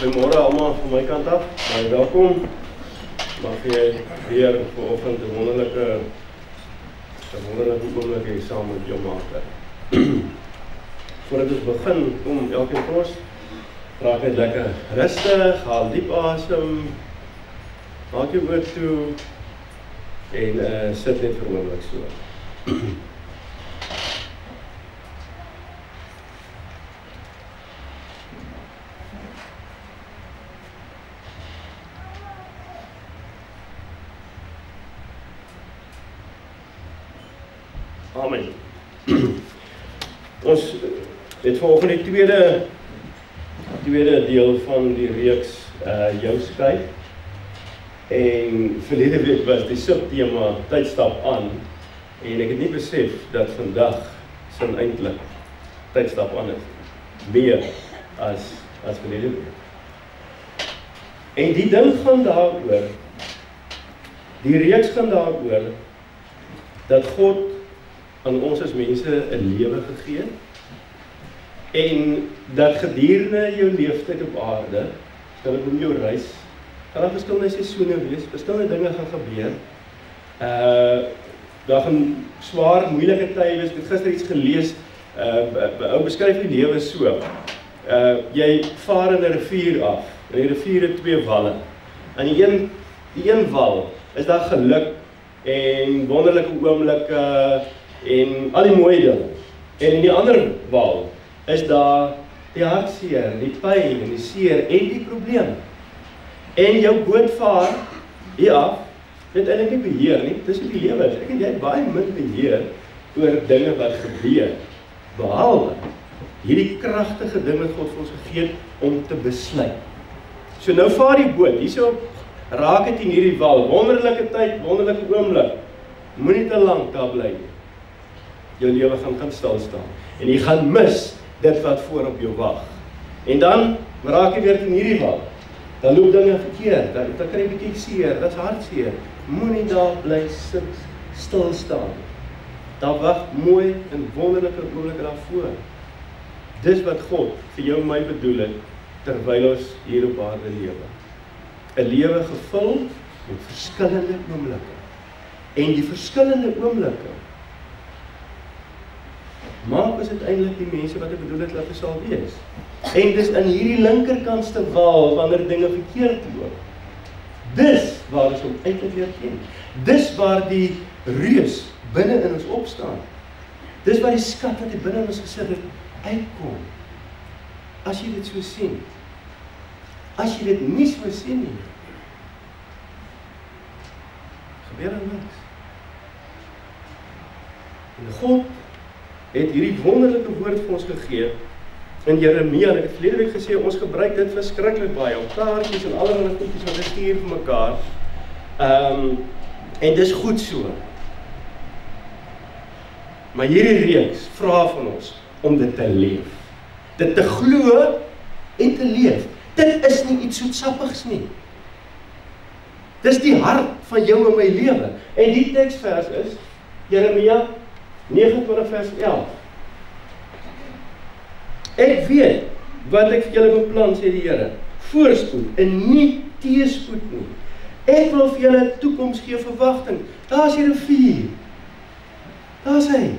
Goeiemôre allemaal van my kant af. Baie welkom. Mag jy weer vanoggend 'n wonderlike oomblik hê saam met jou Maker. Voordat ons begin, kom elkeen van ons, raak net lekker rustig, haal diep asem, maak jou oë toe en sit net vir 'n oomblik so. Amen. Ons het vanoggend die tweede deel van die reeks jou skyf. En verlede week was die subtema tydstap aan en ek het nie besef dat vandag sin eintlik tydstap aan is. Meer as verlede week. En die ding gaan daaroor, die reeks gaan daaroor dat God aan ons as mense 'n lewe gegee en dat gedurende jou leeftyd op aarde, kan dit om jou reis, kan daar verskillende seisoene wees, verskillende dinge gaan gebeur. Daar gaan swaar, moeilike tye wees. Ek het gister iets gelees, ou beskryf die lewe so. Jy vaar in 'n rivier af, en die rivier het twee walle. Aan die een wal is daar geluk en wonderlike oomblikke en al die mooi dinge. En in die ander wal is daar die hartseer, die pyn en die seer en die probleem. En jou boot vaar hier af, dit eintlik nie beheer nie, dis die lewe is. Ek en jy het baie min beheer oor dinge wat gebeur, behalwe hierdie kragtige ding wat God vir ons gegee het om te besluit. So nou vaar die boot, hierso raak dit in hierdie wal, wonderlike tyd, wonderlike oomblik, moenie te lank daar bly nie. Jou lewe gaan stil staan. En jy gaan mis dit wat voor op jou wag. En dan raak jy weer in hierdie wal. Dan loop dinge verkeerd, dan kry jy 'n bietjie seer, dit's hartseer. Moenie daar bly sit, stil staan. Daar wag mooi en wonderlike oomblikke daarvoor. Dis wat God vir jou en my bedoel het, terwyl ons hier op aarde lewe. 'n Lewe gevul met verskillende oomblikke. En die verskillende oomblikke maak ons uiteindelik die mense wat ek bedoel het dat ons sal wees. En dis in hierdie linkerkantste wal wanneer dinge verkeerd loop. Dis waar ons hom eintlik weer ken. Dis waar die reus binne in ons opstaan. Dis waar die skat wat hy binne in ons gesit het uitkom. As jy dit so sien. As jy dit nie so sien nie, gebeur er niks. En God het hierdie wonderlike woord vir ons gegee in Jeremia. En ek het verlede week gesê, ons gebruik dit verskriklik baie, op kaartjies en allerlei goedjies wat ons stuur vir mekaar. En dis goed so. Maar hierdie reeks vra van ons om dit te leef. Dit te glo en te leef. Dit is nie iets soetsappigs nie. Dis die hart van jou en my lewe. En die teksvers is Jeremia 29 vers 11. Ek weet wat ek vir julle beplan, sê die Here, voorspoed en nie teëspoed nie. Ek wil vir julle 'n toekoms gee, verwagting. Daar's hier 'n rivier. Daar's hy.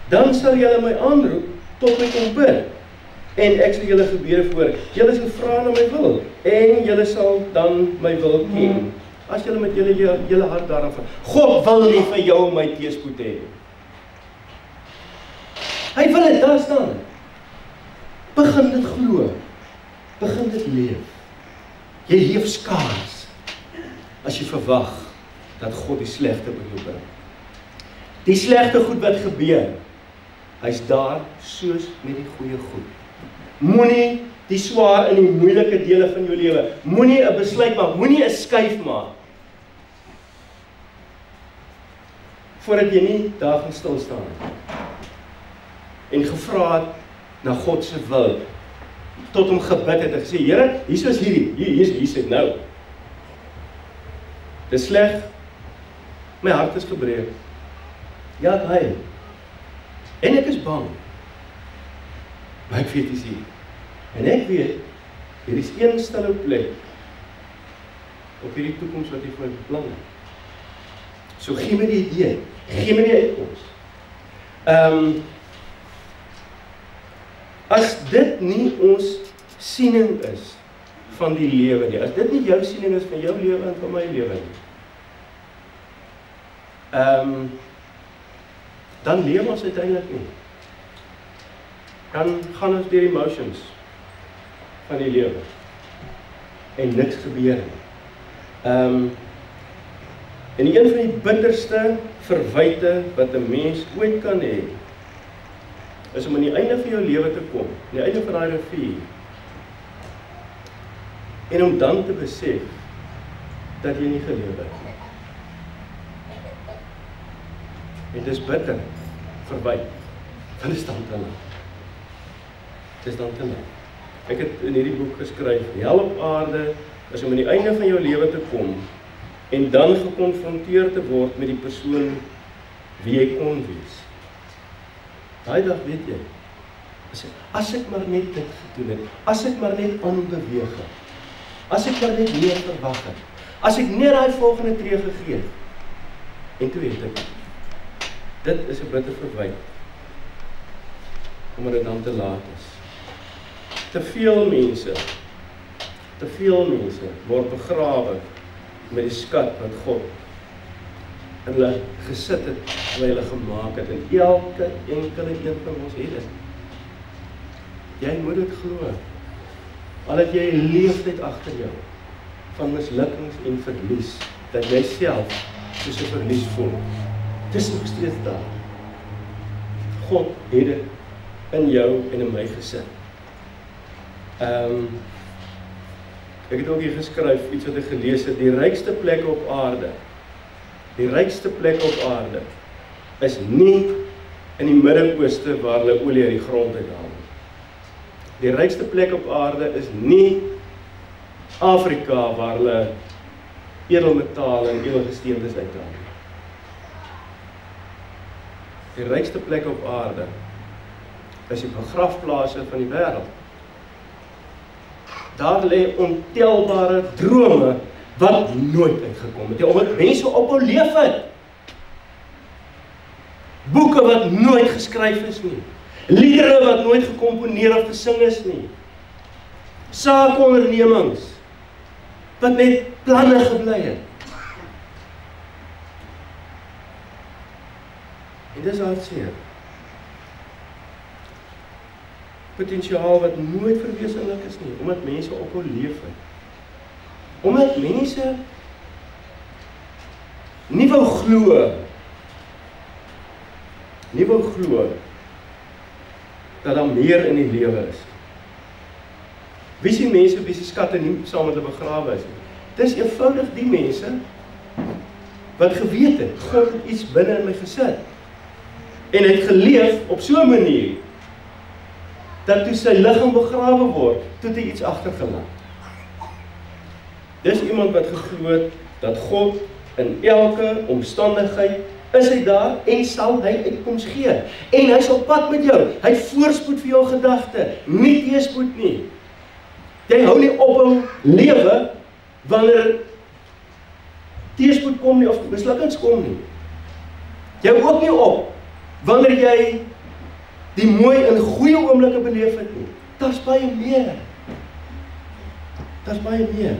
Dan sal julle my aanroep tot my kom bid. En ek sal julle gebede voor. Julle sal vra na my wil en julle sal dan my wil ken. As julle met julle hart daaraan vra. God wil nie vir jou en my teëspoed hê. Hy wil dit, daar staan dit. Begin dit glo. Begin dit leef. Jy leef skaars as jy verwag dat God die slegte by jou bring. Die slegte goed wat gebeur, hy's daar soos met die goeie goed. Moenie die swaar in die moeilike dele van jou lewe, moenie 'n besluit maak, moenie 'n skuif maak, voordat jy nie daar gaan stil staan en gevra het na God se wil, tot hom gebid het en gesê, Here, hier is hierdie, hier is dit nou. Dis sleg, my hart is gebreek. Ja, hy. En ek is bang. Maar ek weet is hier. En ek weet, hier is een stille plek op hierdie toekoms wat jy vir my beplan het. So gee my die idee, gee my die uitkoms. As dit nie ons siening is van die lewe nie, as dit nie jou siening is van jou lewe en van my lewe nie, dan leef ons uiteindelik nie. Dan gaan ons deur emotions van die lewe en niks gebeur nie. En een van die bitterste verwyte wat 'n mens ooit kan hê, is om aan die einde van jou lewe te kom, aan die einde van daai rivier, en om dan te besef dat jy nie geleef het nie. En dit is bitter, verwyte, want dit is dan te laat. Dit is dan te laat. Ek het in hierdie boek geskryf, hel op aarde is om aan die einde van jou lewe te kom en dan gekonfronteer te word met die persoon wie jy kon wees. Daai dag weet jy, as ek maar net dit gedoen het, as ek maar net aanbeweeg het, as ek maar net meer verwag het, as ek net daai volgende tree gegee het, en toe het ek. Dit is 'n bitter verwyte, omdat dit dan te laat is. Te veel mense word begrawe met die skat wat God in hulle gesit het, wat hulle gemaak het, en elke enkele een van ons het dit. Jy moet dit glo, al het jy 'n leeftyd agter jou, van mislukkings en verlies, dat jy self soos 'n verlies voel. Dit is nog steeds daar. God het dit in jou en in my gesit. Ek het ook hier geskryf, iets wat ek gelees het, die rykste plek op aarde, is nie in die Midde-Ooste waar hulle olie uit die grond uithaal. Die rykste plek op aarde is nie Afrika waar hulle edelmetale en edelgesteentes uithaal. Die rykste plek op aarde is die begrafplase van die wêreld. Daar lê ontelbare drome wat nooit uitgekom het, omdat mense ophou leef het. Boeke wat nooit geskryf is nie. Liedere wat nooit gekomponeer of gesing is nie. Saakondernemings wat net planne gebly het. En dis hartseer. Potensiaal wat nooit verwesenlik is nie, omdat mense ophou leef het. Omdat mense nie wou glo dat daar meer in die lewe is. Wie is die mense wie se skatte nie saam met hulle begrawe is nie? Dis eenvoudig die mense wat geweet het, God het iets binne in my gesit. En het geleef op so 'n manier dat toe sy liggaam begrawe word, toe hy iets agtergelaat. Dis iemand wat geglo het dat God in elke omstandigheid is hy daar en sal hy uitkoms gee. En hy's op pad met jou. Hy voorspoed vir jou gedagte, nie teëspoed nie. Jy hou nie ophou lewe wanneer teëspoed kom nie of mislukkings kom nie. Jy hou ook nie op wanneer jy die mooi en goeie oomblikke beleef het nie. Daar's baie meer. Daar's baie meer.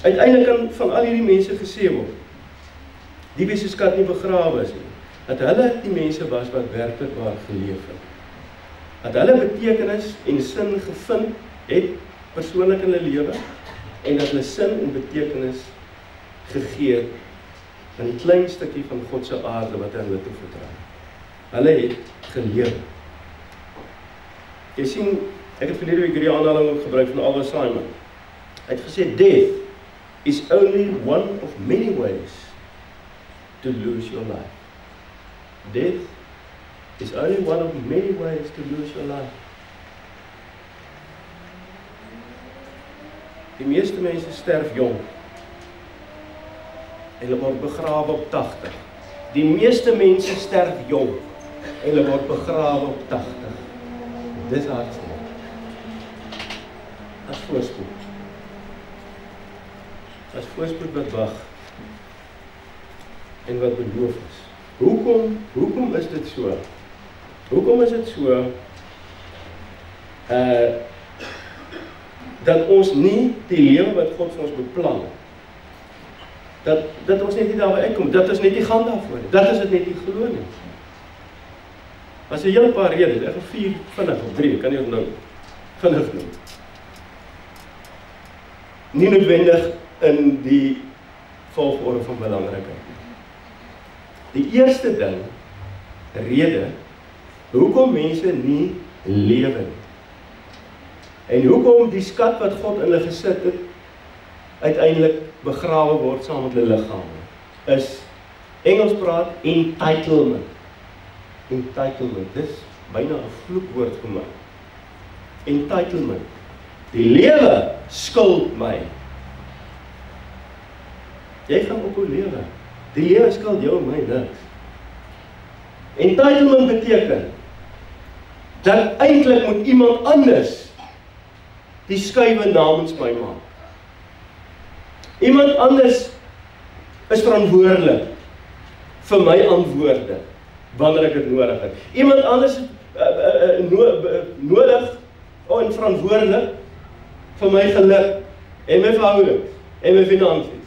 Uiteindelik kan van al hierdie mense gesê word, die wie se skat nie begrawe is nie, dat hulle die mense was wat werklik waar geleef het. Dat hulle betekenis en sin gevind het persoonlik in hulle lewe en dat hulle sin en betekenis gegee het aan die klein stukkie van God se aarde wat hy hulle toevertrou. Hulle het geleef. Jy sien, ek het verlede week hierdie aanhaling ook gebruik van Albert Simon. Hy het gesê, death is only one of many ways to lose your life. Death is only one of many ways to lose your life. Die meeste mense sterf jong en hulle word begrawe op 80. Die meeste mense sterf jong en hulle word begrawe op 80. Dis hartseer. as voorspoed. As voorspoed wat wag en wat beloof is. Hoekom is dit so? Hoekom is dit so dat ons nie die lewe wat God vir ons beplan het, dat ons net nie daarby uitkom, dat ons net nie gaan daarvoor, dat is dit net nie glo nie. As 'n hele paar redes, ek gaan 4 vinnig of 3, kan nie onthou, vinnig noem. Nie noodwendig in die volgorde van belangrikheid. Die eerste ding, rede, hoekom mense nie lewe nie. En hoekom die skat wat God in hulle gesit het, uiteindelik begrawe word saam met hulle liggame, is, Engels praat, entitlement. Entitlement, dis byna 'n vloekwoord vir my. Entitlement. Die lewe skuld my. Jy gaan op hoe lewe. Die lewe skuld jou en my niks. Entitlement beteken dat eintlik moet iemand anders die skuiwe namens my maak. Iemand anders is verantwoordelik vir my antwoorde wanneer ek dit nodig het. Iemand anders nodig en verantwoordelik vir my geluk en my verhoudings en my finansies.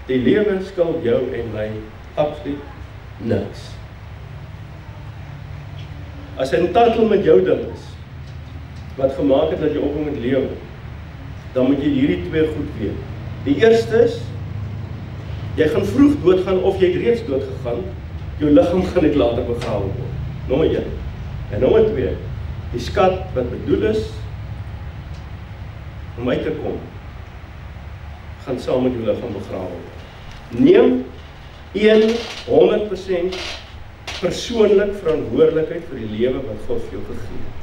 Die lewe skuld jou en my absoluut niks. As 'n entitlement jou ding is, wat gemaak het dat jy ophou met lewe, dan moet jy hierdie 2 goed weet. Die eerste is, jy gaan vroeg doodgaan of jy het reeds doodgegaan, jou liggaam gaan net later begrawe word. Nommer 1. En nommer 2, die skat wat bedoel is om uit te kom, gaan saam met jou liggaam begrawe word. Neem 100% persoonlik verantwoordelikheid vir die lewe wat God vir jou gegee het.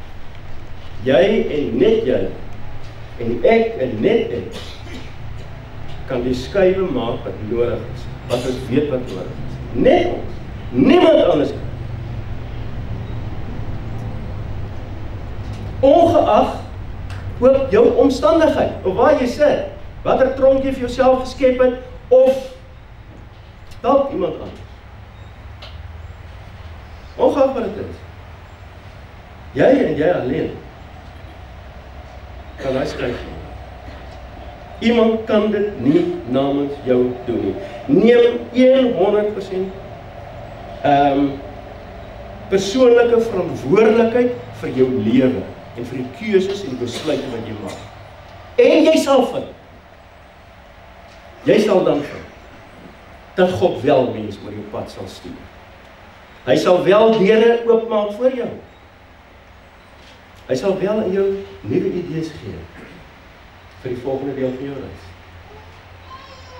Jy en net jy, en ek en net ek, kan die skuiwe maak wat nodig is, wat ons weet wat nodig is. Net ons, niemand anders kan. Ongeag ook jou omstandigheid, of waar jy sit, watter tronk jy vir jouself geskep het, of dalk iemand anders. Ongeag wat dit is. Jy en jy alleen kan hy skryf. Iemand kan dit nie namens jou doen nie. Neem 100% persoonlike verantwoordelikheid vir jou lewe en vir die keuses en besluite wat jy maak. En jy sal vind. Jy sal dan vind dat God wel mens oor jou pad sal stuur. Hy sal wel deure oopmaak vir jou. Hy sal wel in jou nuwe idees gee vir die volgende deel van jou reis.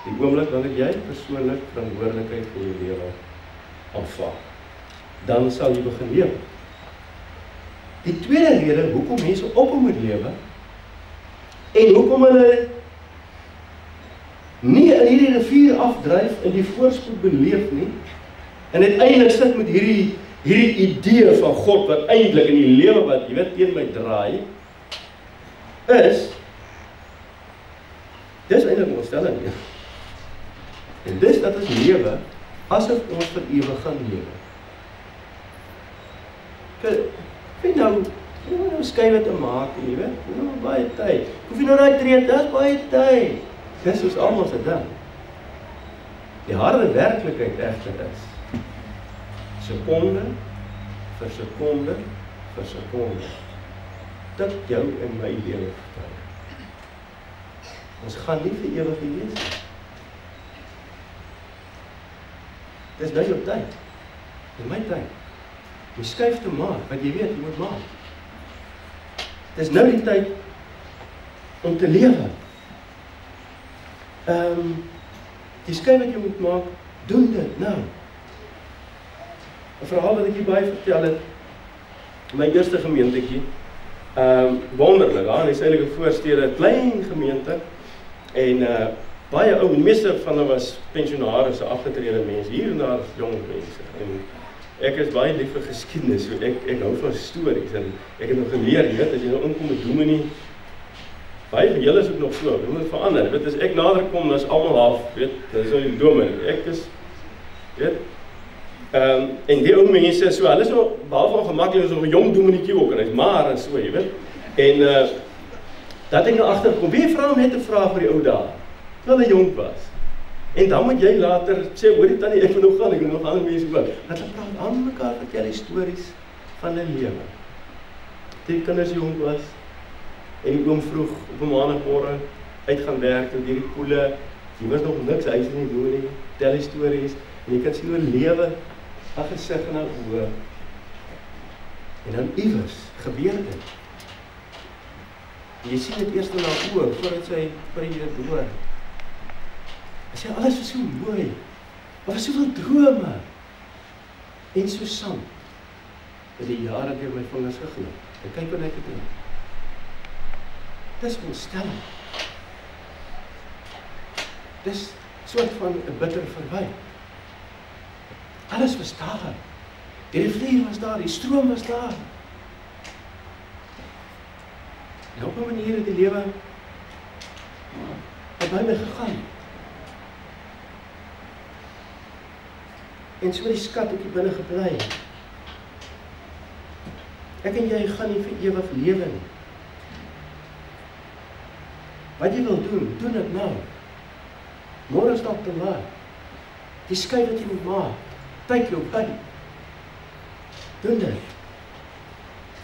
Die oomblik wanneer jy persoonlik verantwoordelikheid vir jou lewe aanvaar, dan sal jy begin lewe. Die tweede rede hoekom mense ophou met lewe en hoekom hulle nie in hierdie rivier afdryf en die voorspoed beleef nie, en uiteindelik sit met hierdie idee van God wat eintlik in die lewe wat jy weet teen my draai, is dis eintlik ons stelling hier. En dis dat ons lewe asof ons vir ewig gaan lewe. Vind nou skuiwe te maak, jy weet, nou baie tyd. Hoef jy nou daai tree, dis baie tyd. Dis ons almal se ding. Die harde werklikheid egter is sekonde vir sekonde vir sekonde dat jou en my lewe verby. Ons gaan nie vir ewig wees nie. Dis nou jou tyd. Dis my tyd. Jy skuif te maak wat jy weet jy moet maak. Dis nou die tyd om te lewe. Die skuif wat jy moet maak, doen dit nou. 'n verhaal wat ek hier baie vertel het, my eerste gemeentetjie, wonderlik, daar is eintlik 'n voorstede, klein gemeente, en baie ou, die meeste van hulle was pensionaars, afgetrede mense, hier en daar jong mense, en ek is baie lief vir geskiedenis, so ek hou van stories, en ek het nog geleer, jy weet, as jy nou inkom met dominee, baie van julle is ook nog so, dit moet verander, weet, as ek nader kom, dan is almal half, weet, dit is nou die dominee, ek is, weet, en die ou mense, so, hulle is nou, behalve ongemaklik, is nog 'n jong domineetjie ook, en hy is maar, en so, jy weet, en, dat ek nou agterkom, wie vra om net te vraag vir die ou dae, terwyl hy jong was, en dan moet jy later sê, hoor die tannie, ek wil nog gaan, mense wat, dat hulle praat aan mekaar, vertel die stories van hulle lewe, die kinders jong was, en die oom vroeg op 'n maandagmôre uit gaan werk en hierdie koele, hier was nog niks, hy is nie doen nie, tel die stories, en jy kan sien hoe lewe, ag gesig en dan oor. En dan iewers gebeur dit. En jy sien dit eers na oor, voordat jy dit hoor. Hy sê, alles was so mooi, maar was soveel drome, en so sand, dat die jare deur my vingers geglip, en kyk wat ek het doen. Dis ontstelling. Dis soort van 'n bitter verby. Alles was daar. Die rivier was daar, die stroom was daar. En op 'n manier het die lewe by my gegaan. En so die skat op die binne gebly. Ek en jy gaan nie vir ewig lewe nie. Wat jy wil doen, doen dit nou. Môre is dalk te laat. Die skei wat jy moet maak, tyd jou by. Doen dit.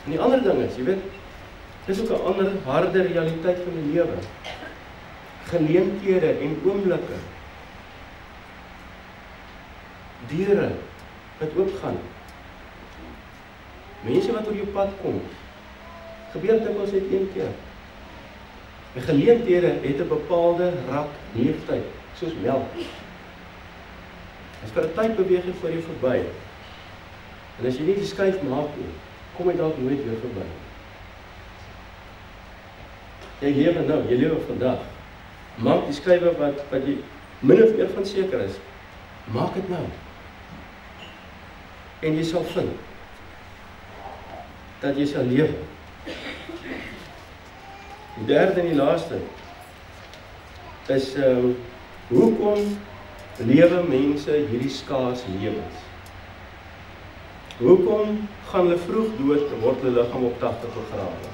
En die ander ding is, jy weet, dis ook 'n ander, harde realiteit van die lewe. Geleenthede en oomblikke. Deure wat oopgaan. Mense wat oor jou pad kom. Gebeur dikwels net een keer. Die geleenthede het 'n bepaalde rak leeftyd, soos melk. As vir 'n tyd beweeg hy voor jou verby. En as jy nie die skuif maak nie, kom hy dalk nooit weer verby. Jy lewe nou, jy lewe vandag. Maak die skuiwe wat jy min of meer van seker is. Maak dit nou. En jy sal vind dat jy sal lewe. Die derde en die laaste is hoekom lewe mense hierdie skaars lewens? Hoekom gaan hulle vroeg dood en word hulle liggaam op 80 begrawe?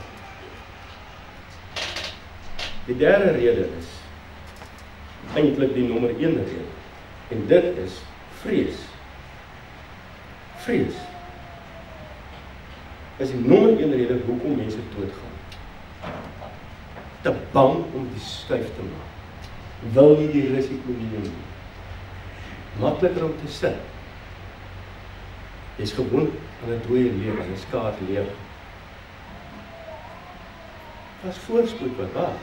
Die derde rede is eintlik die nommer 1 rede. En dit is vrees. Vrees is die nommer 1 rede hoekom mense doodgaan. Te bang om die skuif te maak. Wil nie die risiko neem nie. Makliker om te sit. Jy is gewoon aan 'n dooie lewe, 'n skaars lewe. Wat is voorspoed wat wag?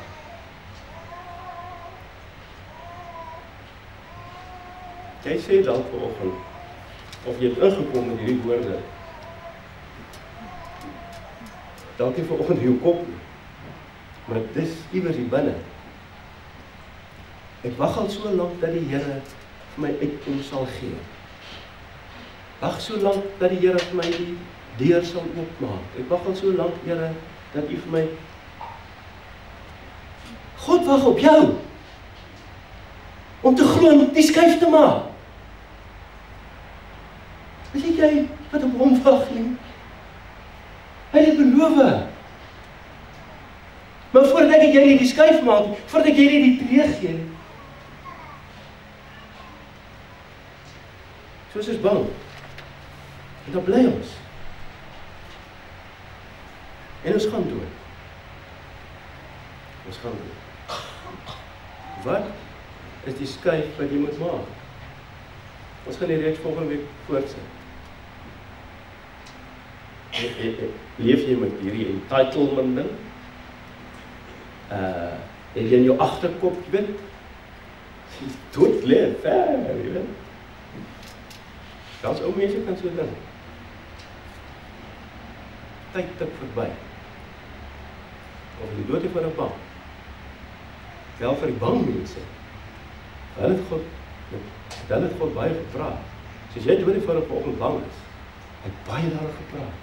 Jy sê dalk vanoggend, of jy het ingekom met hierdie woorde, dalk nie vanoggend jou kop nie, maar dis iewers hier binne. Ek wag al so lank dat die Here vir my uitkom sal gee. Wag so lank dat die Here vir my die deur sal oopmaak. Ek wag al so lank, Here, dat U vir my... God wag op jou om te glo en die skuif te maak. Is dit jy wat op hom wag nie? Hy het beloof. Maar voordat jy nie die skuif maak, voordat jy nie die tree gee, soos is bang. En dan bly ons. En ons gaan dood. Ons gaan dood. Wat is die skuif wat jy moet maak? Ons gaan die reeks volgende week voortsit. Leef jy met hierdie entitlement ding? Het jy in jou agterkop, jy weet? Jy is doodleef, jy weet? Als ou mense kan so ding. Tyd tik verby. Of jy dood vir 'n bang. Wel vir die bang mense. Hulle het God baie gevra. Soos jy dood vir 'n vanoggend bang is, baie daaroor gepraat.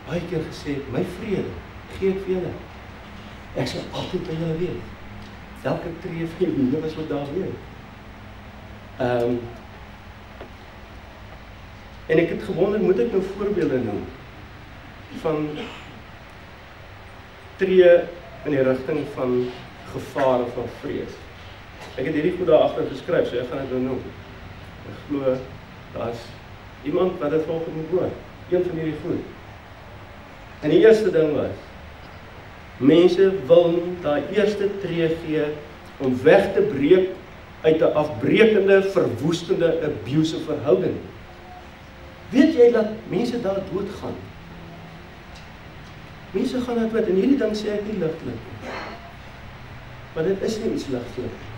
Baie keer gesê, my vrede, gee ek vir julle. Ek sal altyd by julle wees. Elke tree van julle lewe wat daar wees. En ek het gewonder, moet ek nou voorbeelde noem van tree in die rigting van gevaar of van vrees. Ek het hierdie goed daar agter geskryf, so ek gaan dit nou noem. Ek glo, daar's iemand wat dit volgens moet hoor. Een van hierdie goed. En die eerste ding was, mense wil nie daai eerste tree gee om weg te breek uit 'n afbrekende, verwoestende, abusive verhouding. Weet jy dat mense daar doodgaan? Mense gaan daar dood, en hierdie ding sê ek nie ligtelik nie. Maar dit is nie iets ligtelik nie.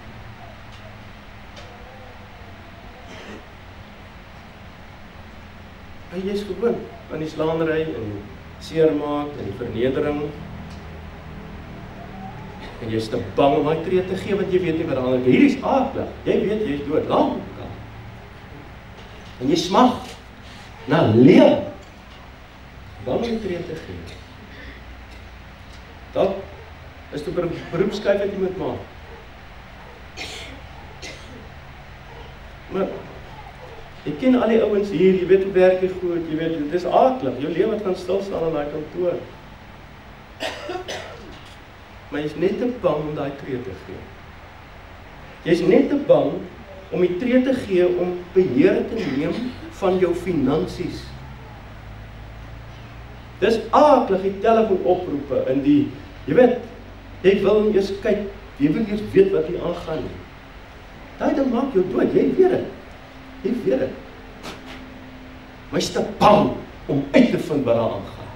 En jy is gewoond aan die slaandery en die seermaak en die vernedering. En jy is te bang om daai tree te gee, want jy weet nie wat daaraan is. Hierdie is aaklig. Jy weet jy is dood, lank. En jy smag na lewe. Bang om die tree te gee. Dat is die beroepskuif wat jy moet maak. Maar jy ken al die ouens hier, jy weet hoe werk jy goed, jy weet, dit is aaklig, jou lewe gaan stilstaan aan daai kantoor. Maar jy is net te bang om daai tree te gee. Jy is net te bang om die tree te gee om beheer te neem van jou finansies. Dis aaklig die telefoonoproepe in die, jy weet, jy wil nie eers kyk, jy wil eers weet wat hier aangaan nie. Daai ding maak jou dood, jy weet dit. Jy weet dit. Maar jy is te bang om uit te vind wat daar aangaan.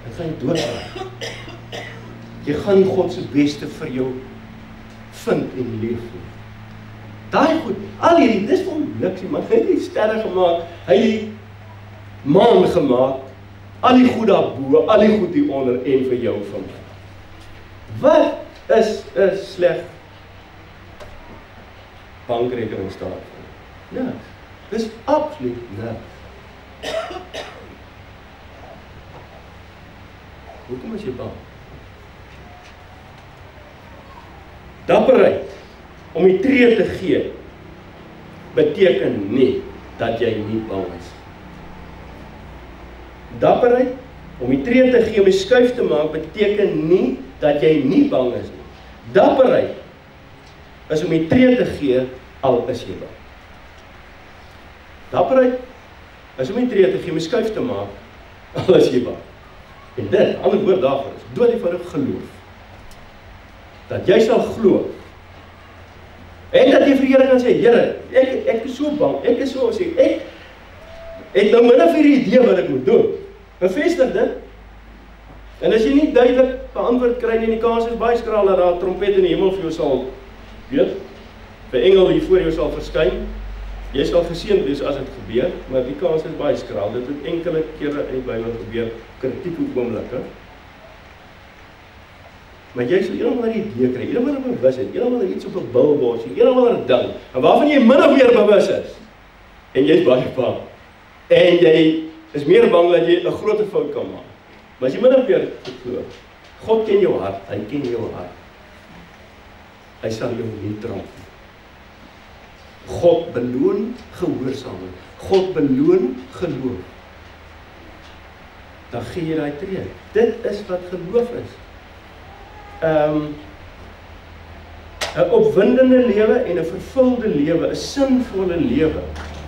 Dit gaan jy dood. Jy gaan nie God se beste vir jou vind en leef nie. Daai goed, al hierdie, dis vir niks nie, maar hy het die sterre gemaak, hy het die maan gemaak, al die goed daarbo, al die goed hieronder en vir jou van my. Wat is 'n sleg bankrekening staat van? Niks. Dis absoluut niks. Hoekom is jy bang? Dapperheid om die tree te gee beteken nie dat jy nie bang is. Dapperheid om die tree te gee om die skuif te maak beteken nie dat jy nie bang is nie. Dapperheid is om die tree te gee al is jy bang. Dapperheid is om die tree te gee om die skuif te maak al is jy bang. En dit, ander woord daarvoor is dood eenvoudig geloof. Dat jy sal glo. En dat jy vir die Here kan sê, Here, ek is so bang, ek is so sê, ek het nou min of meer 'n idee wat ek moet doen. Bevestig dit. En as jy nie duidelik beantwoord kry nie, die kans is baie skraal dat daar 'n trompet in die hemel vir jou sal, weet, 'n engel hier voor jou sal verskyn. Jy sal geseënd wees as dit gebeur, maar die kans is baie skraal. Dit het enkele kere in die Bybel gebeur, kritieke oomblikke. Maar jy sal eendag 'n idee kry, eendag 'n bewusheid, eendag iets op 'n billboard, eendag 'n ding, en waarvan jy min of meer bewus is. En jy is baie bang. En jy is meer bang dat jy 'n groot fout kan maak. Maar as jy min of meer glo, God ken jou hart, hy ken jou hart. Hy sal jou nie trap nie. God beloon gehoorsaamheid. God beloon geloof. Dan gee jy daai tree. Dit is wat geloof is. 'n opwindende lewe en 'n vervulde lewe, 'n sinvolle lewe,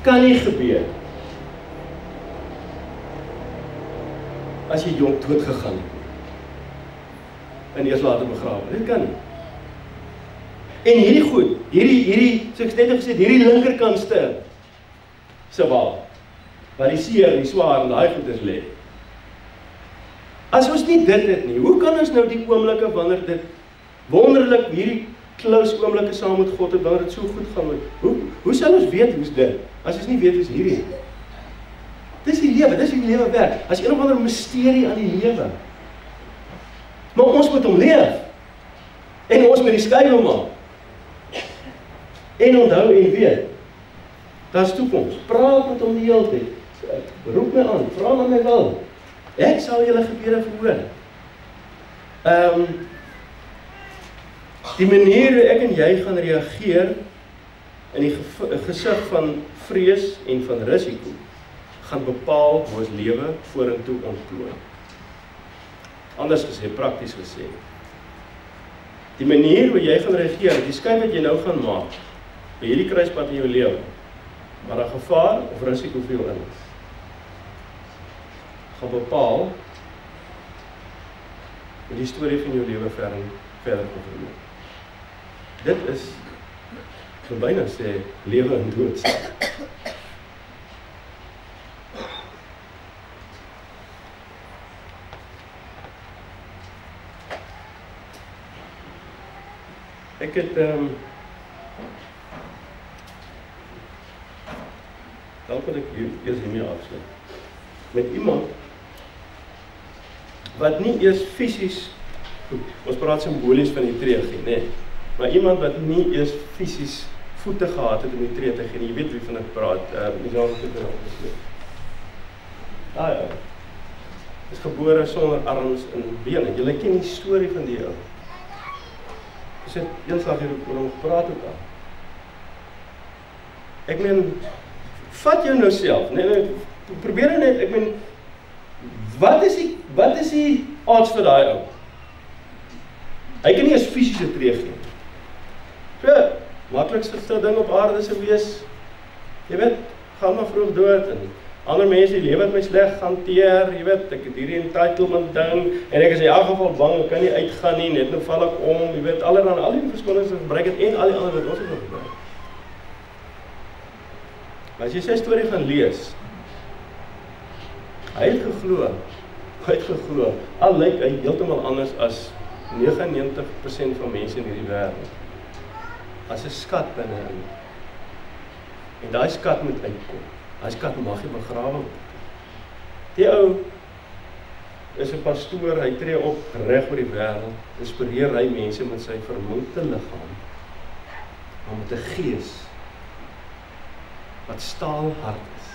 kan nie gebeur as jy jonk dood gegaan het en eers later begrawe. Dit kan nie. En hierdie goed, hierdie, so ek net gesê, hierdie linkerkantste se wal, waar die seer, die swaar en daai goeders lê. As ons nie dit het nie, hoe kan ons nou die oomblikke wanneer dit wonderlik hierdie close oomblikke saam met God het, wanneer dit so goed gaan met, hoe sal ons weet hoe's dit, as ons nie weet hoe's hierdie? Dis die lewe werk, as een of ander misterie aan die lewe. Maar ons moet hom leef, en ons moet die skuiwe maak, en onthou en weet, Daar's toekoms. Praat met hom die hele tyd. Roep my aan, vra na my wil. Ek sal julle gebede verhoor. Die manier hoe ek en jy gaan reageer in die gesig van vrees en van risiko gaan bepaal hoe ons lewe vorentoe ontplooi. Anders gesê, prakties gesê. Die manier hoe jy gaan reageer, die skuif wat jy nou gaan maak, by hierdie kruispunt in jou lewe, waar 'n gevaar of risiko vir jou in is, gaan bepaal hoe die storie van jou lewe verder verloop. Dit is, ek wil byna sê, lewe en doodsaak. Ek het dalk wat ek eers hiermee afsluit. Met iemand wat nie eers fisies, ons praat simbolies van die tree gee, nee, maar iemand wat nie eers fisies voete gehad het om die tree te gee, jy weet wie van ek praat, ja, is gebore sonder arms en bene, julle ken die storie van die ou. Ons het eenslag hier oor hom gepraat ook al. Ek meen, vat jou nou self, nee, probeer net, ek meen, wat is die odds vir daai ou? Hy kan nie eens fisiese tree gee. So, maklikste ding op aarde se wees, jy weet, gaan maar vroeg dood, en ander mense die lewe het my sleg hanteer, jy weet, ek het hierdie entitlement ding, en ek is in elk geval bang, ek kan nie uitgaan nie, net nou val ek om, jy weet, al die verskillings gebruik het, en al die ander wat ons het nog gebruik. Maar as jy sy storie gaan lees, hy het geglo, al lyk hy heeltemal anders as 99% van mense in hierdie wêreld, as 'n skat binne-in. En daai skat moet uitkom. Daai skat mag nie begrawe word. Die ou is 'n pastoor, hy tree op reg oor die wêreld, inspireer hy mense met sy vermoeide liggaam, maar met 'n gees wat staalhard is.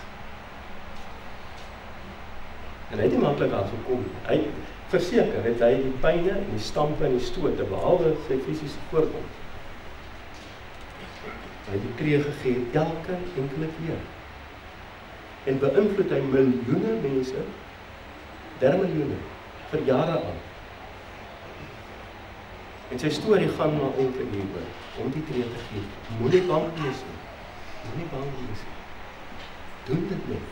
En hy het nie maklik afgekom. Hy verseker het hy die pyne en die stampe en die stote, behalwe sy fisiese voorkoms. Hy het die tree gegee elke enkele keer. En beïnvloed hy miljoene mense, miljoene, vir jare aan. En sy storie gaan maar enkele hieroor, om die tree te gee. Moenie bang wees nie. Moenie bang wees nie. Doen dit net.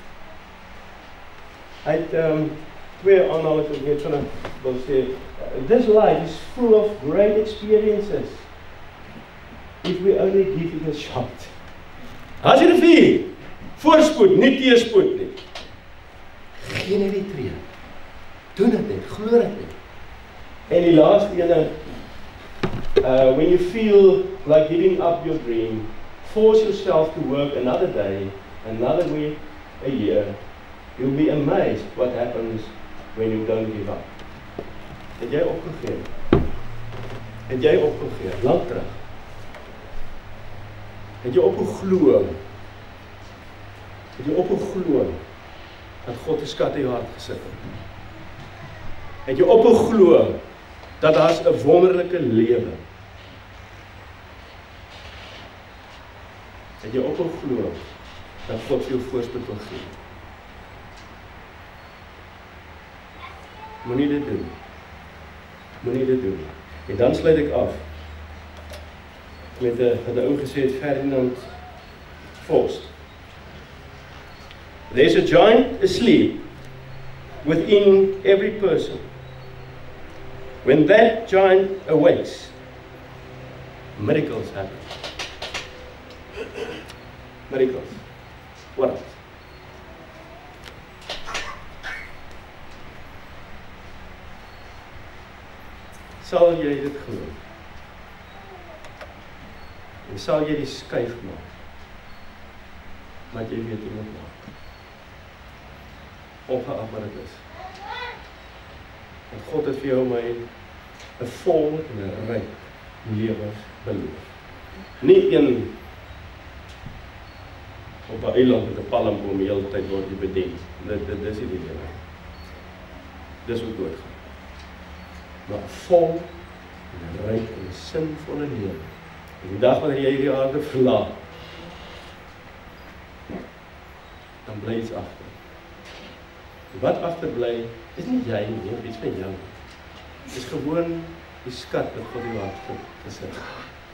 Hy het twee aanhalings wat net van wil sê, this life is full of great experiences, if we only give it a shot. As jy die 4, voorspoed, nie teëspoed nie. Gee net die tree. Doen dit net, glo dit net. En die laaste ene, when you feel like giving up your dream, force yourself to work another day, another week, a year. You'll be amazed what happens when you don't give up. Het jy opgegee? Het jy opgegee? Lang terug. Het jy opgeglo? Het jy opgeglo dat God 'n skat in jou hart gesit het? Het jy opgeglo dat daar's 'n wonderlike lewe? Het jy opgeglo dat God vir jou voorspoed wil gee? Moenie dit doen. Moenie dit doen. En dan sluit ek af met wat 'n ou gesê het, Ferdinand Faust. There's a giant asleep within every person. When that giant awakes, miracles happen. Miracles. What else? Sal jy dit glo? En sal jy die skuif maak? Wat jy weet jy moet maak. Ongeag wat dit is. En God het vir jou my 'n vol en 'n ryk lewe beloof. Nie een op 'n eiland met 'n palmboom die hele tyd word jy bedien. Dis nie die ding. Dis hoe dood gaan. Maar vol en ryk en sinvolle lewe. En die dag wanneer jy hierdie aarde verlaat, dan bly iets agter. Wat agterbly is nie jy nie, of iets van jou. Dit is gewoon die skat wat God in jou hart gesit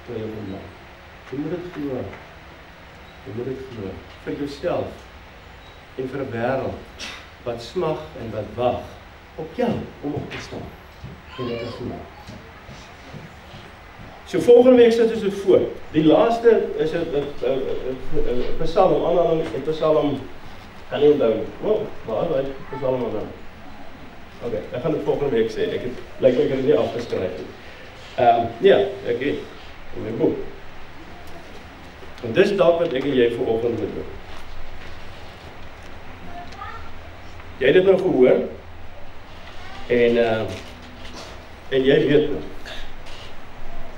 toe jy hom maak. Jy moet dit glo. Jy moet dit glo vir jouself en vir 'n wêreld wat smag en wat wag op jou om op te staan en dit te glo. So volgende week sit ons dit voor. Die laaste is 'n Psalm, aanhaling in Psalm, kan nie onthou. Waar is Psalm nou? Okay, ek gaan dit volgende week sê. Ek het lyk my ek het dit nie afgeskryf nie. Ja, ek het in my boek. En dis dalk wat ek en jy vanoggend moet doen. Jy het dit nou gehoor en jy weet nou.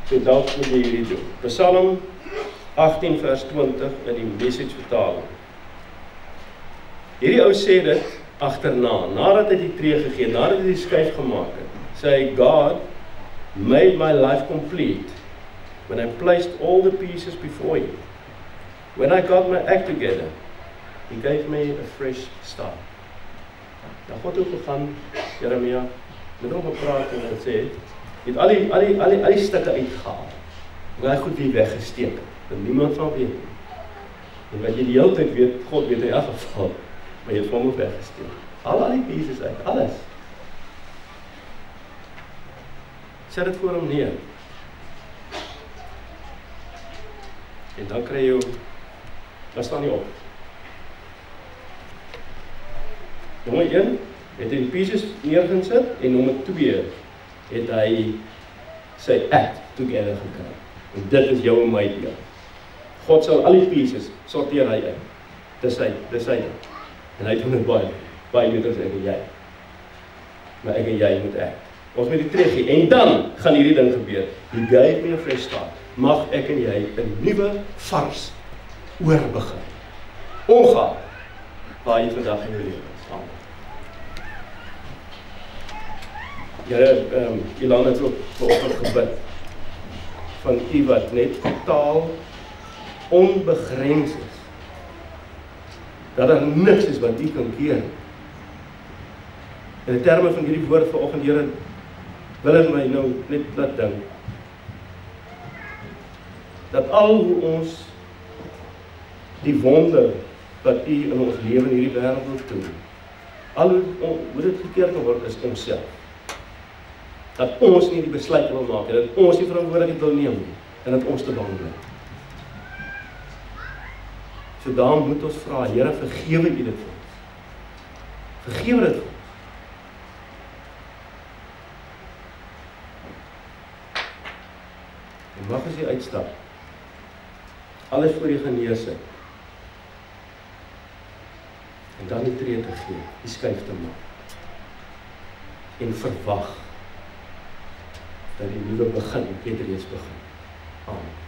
So dalk moet jy hierdie doen. Psalm 18 vers 20 in die Message vertaling. Hierdie ou sê dit agterna, nadat hy die tree gegee, nadat hy die skuif gemaak het, sê hy, God made my life complete when I placed all the pieces before him. When I got my act together, he gave me a fresh start. Nou God het gegaan, Jeremia, met hom gepraat en hy sê, jy het al die stukke uitgehaal, en hy goed weer weggesteek, en niemand van weet nie. En wat jy die hele tyd weet, God weet in elk geval, maar jy het van hom weggesteek. Al die pieces uit, alles. Sit dit voor hom neer. En dan kry jy, dan staan jy op. Nommer 1, het hy die pieces neergesit, en nommer 2, het hy sy act together gekry. En dit is jou en my deel. God sal al die pieces sorteer hy uit. Dis hy ding. En hy doen dit baie beter as ek en jy. Maar ek en jy moet act. Ons moet die tree gee. En dan gaan hierdie ding gebeur. He gave me a fresh start. Mag ek en jy 'n nuwe vars oorbegin. Ongeag waar jy vandag in jou lewe staan. Here, Ilan het ook vanoggend gebid van U wat net totaal onbegrens is. Dat daar niks is wat U kan keer. In die terme van hierdie woord vanoggend, Here, wil in my nou net laat dink. Dat al hoe ons die wonder wat U in ons lewe in hierdie wêreld wil doen, al hoe dit gekeer kan word is onsself. Dat ons nie die besluit wil maak, dat ons die verantwoordelikheid wil neem nie, en dat ons te bang bly. So daarom moet ons vra, Here, vergewe U dit vir ons. Vergewe dit vir ons. En mag as jy uitstap, alles voor jy gaan neersit, en dan die tree te gee, die skuif te maak, en verwag, dat die nuwe begin het reeds begin. Amen.